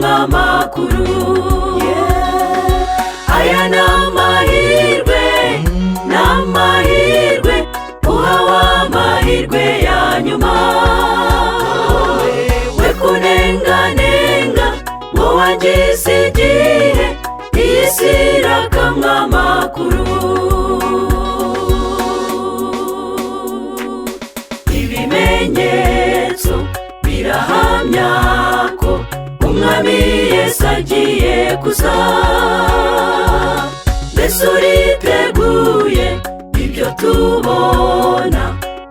amakuru. Aya ni amahirwe, ni amahirwe, uhawe amahirwe ya nyuma. We kunenganenga ngo wagize igihe, iyi si irakamwa amakuru. Ibimenyetso birahamya ko umwami Yesu agiye kuza. Mbese uriteguye? Ibyo tubona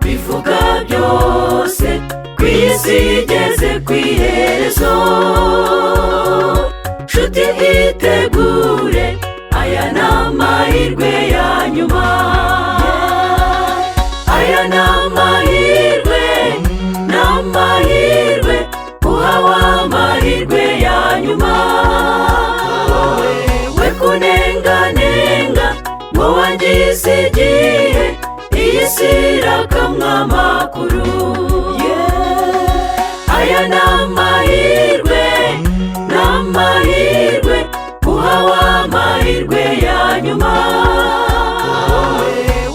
bivuga byose ku isi igeze ku iherezo. Nshuti itegure, aya ni amahirwe ya nyuma. Aya ni amahirwe, ni amahirwe, uhawe amahirwe ya nyuma. We kunenganenga ngo wagize igihe, iyi si irakamwa amakuru. Aya ni amahirwe, ni amahirwe, uhawe amahirwe ya nyuma.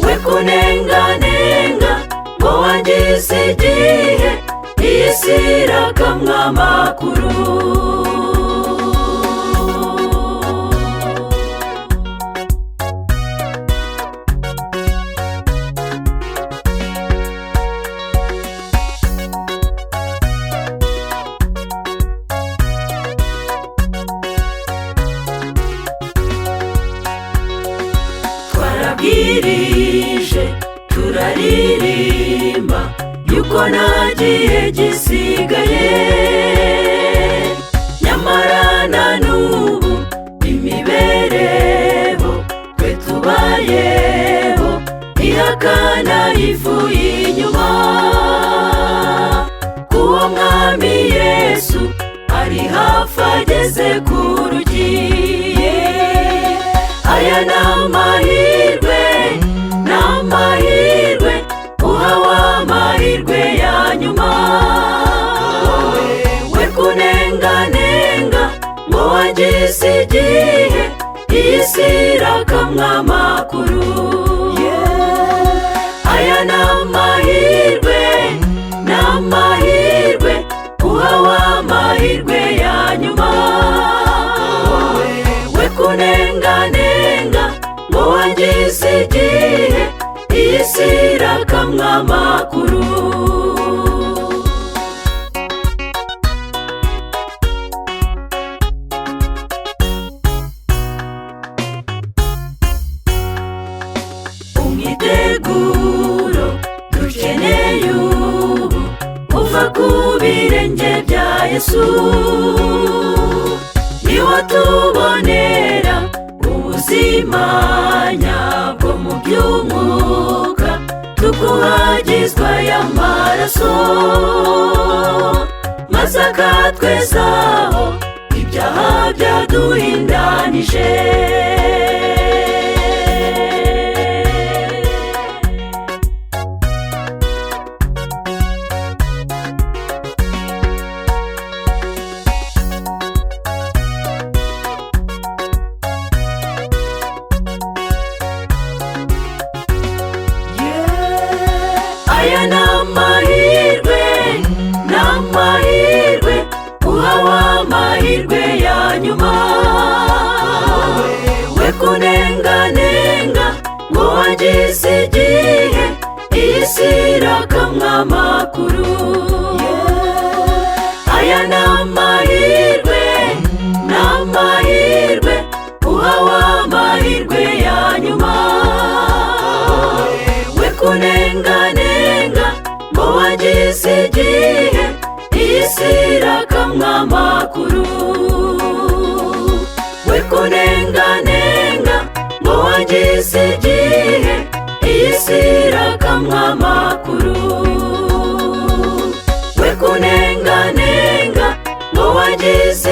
We kunenganenga ngo wagize igihe, iyi si irakamwa amakuru. Twarabwirije, turaririmba yuko nta gihe gisigaye. Nyamara na n'ubu imibereho twe tubayeho ihakana ivuye inyuma. Uwo mwami Yesu ari hafi ageze ku rugi. Aya ni amahirwe, ni amahirwe, uhawe amahirwe ya nyuma. We kunenganenga ngo wagize igihe, iyi si irakamwa amakuru. Aya ni amahirwe, ni amahirwe, uhawe amahirwe ya nyuma. We kunenganenga ngo wagize igihe, iyi si irakamwa amakuru. Umwiteguro dukeneye ubu uva ku birenge bya Yesu. Niwo tubonera ubuzima nyabwo mu by'umwuka, tukuhagizwa y'amaraso, maze akatwezaho ibyaha byaduhindanije. Aya ni amahirwe, ni amahirwe, uhawe amahirwe ya nyuma. We kunenganenga ngo wagize igihe, iyi si irakamwa amakuru. Aya ni amahirwe, ni amahirwe, uhawe amahirwe ya nyuma. We kunenganenga ngo wagize igihe, iyi si irakamwa amakuru. We kunenganenga ngo wagize igihe, iyi si irakamwa amakuru. We kunenganenga ngo wagize